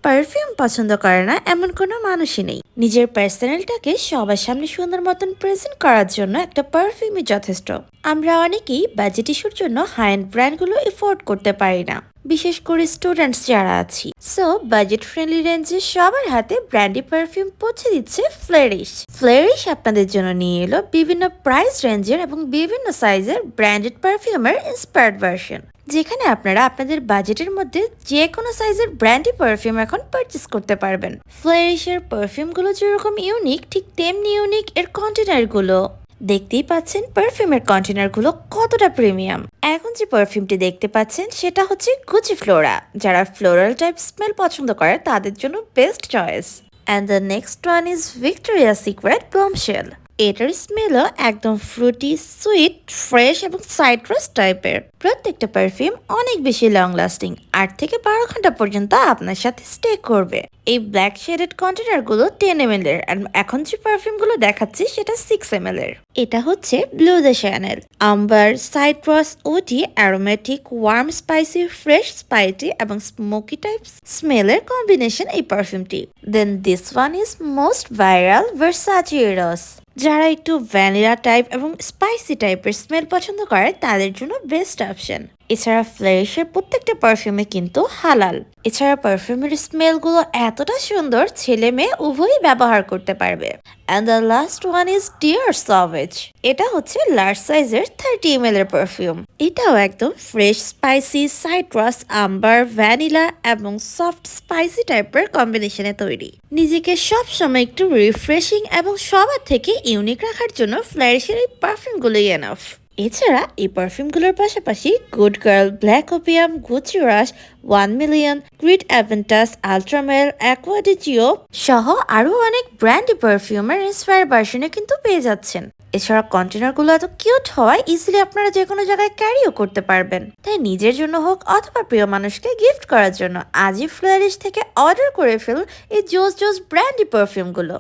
Perfume পছন্দ করে না এমন কোনো মানুষই নেই। নিজের পার্সোনালটাকে সবার সামনে সুন্দর মতন প্রেজেন্ট করার জন্য একটা পারফিউমই যথেষ্ট। আমরা অনেকেই বাজেট ইস্যুর জন্য হাই এন্ড ব্র্যান্ডগুলো এফোর্ড করতে পারি না, বিশেষ করে স্টুডেন্টস যারা আছি। সো বাজেট ফ্রেন্ডলি রেঞ্জে সবার হাতে ব্র্যান্ডি পারফিউম পৌঁছে দিচ্ছে ফ্লেরিশ। ফ্লেরিশ আপনাদের জন্য নিয়ে এলো বিভিন্ন প্রাইস রেঞ্জের এবং বিভিন্ন সাইজের ব্র্যান্ডেড পারফিউমের ইন্সপায়ার্ড ভার্সন, যেখানে আপনারা আপনাদের বাজেটের মধ্যে যে কোনো সাইজের ব্র্যান্ডি পারফিউম এখন পারচেস করতে পারবেন। ফ্লেরিশের পারফিউমগুলো যেরকম ইউনিক, ঠিক তেমনি ইউনিক এর কন্টেনারগুলো। দেখতেই পাচ্ছেন পারফিউমের কন্টেনারগুলো কতটা প্রিমিয়াম। এখন যে পারফিউমটি দেখতে পাচ্ছেন সেটা হচ্ছে গুচি ফ্লোরা। যারা ফ্লোরাল টাইপ স্মেল পছন্দ করে তাদের জন্য best choice. And the next one is Victoria Secret Bombshell. এটার স্মেলও একদম ফ্রুটি, সুইট, ফ্রেশ এবং সাইট্রাস টাইপের। প্রত্যেকটা পারফিউম অনেক বেশি লং লাস্টিং, 8 থেকে 12 ঘন্টা পর্যন্ত আপনার সাথে স্টে করবে। এই ব্ল্যাক শেডেড কন্টেনারগুলো 10 ml এর, আর এখন যে পারফিউমগুলো দেখাচ্ছি সেটা 6 ml এর। এটা হচ্ছে Bleu de Chanel. Amber, citrus, ওটি, aromatic, warm, spicy, fresh, spicy এবং স্মোকি টাইপ স্মেলের কম্বিনেশন এই পারফিউমটি। Then this one is most viral, Versace Eros. যারা একটু ভ্যানিলা টাইপ এবং স্পাইসি টাইপের স্মেল পছন্দ করে তাদের জন্য বেস্ট অপশন। এছাড়া ফ্লেরিশের প্রত্যেকটা পারফিউমে কিন্তু হালাল। এছাড়া পারফিউমের স্মেলগুলো এতটা সুন্দর, ছেলে মেয়ে উভয়ই ব্যবহার করতে পারবে। And the last one is Dior Sauvage. এটা হচ্ছে লার্জ সাইজের 30 ml এর পারফিউম। এটাও একদম fresh, spicy, citrus, amber, vanilla এবং সফট স্পাইসি টাইপের কম্বিনেশনে তৈরি। নিজেকে সব সময় একটু রিফ্রেশিং এবং সবার থেকে ইউনিক রাখার জন্য ফ্লেরিশের এই পারফিউমগুলোই এনাফ। এছাড়া এই পারফিউমগুলোর পাশাপাশি Good Girl, Black Opium, Gucci Rush, 1 million, Creed Aventus, Ultra Male, Acqua di Gio সহ আরও অনেক ব্র্যান্ডি পারফিউমের ইন্সপায়ার ভার্সনে কিন্তু পেয়ে যাচ্ছেন। এছাড়া কন্টেনারগুলো এত কিউট হওয়ায় ইজিলি আপনারা যে কোনো জায়গায় ক্যারিও করতে পারবেন। তাই নিজের জন্য হোক অথবা প্রিয় মানুষকে গিফট করার জন্য আজই ফ্লেরিশ থেকে অর্ডার করে ফেলুন এই জোস জোস ব্র্যান্ডি পারফিউমগুলো।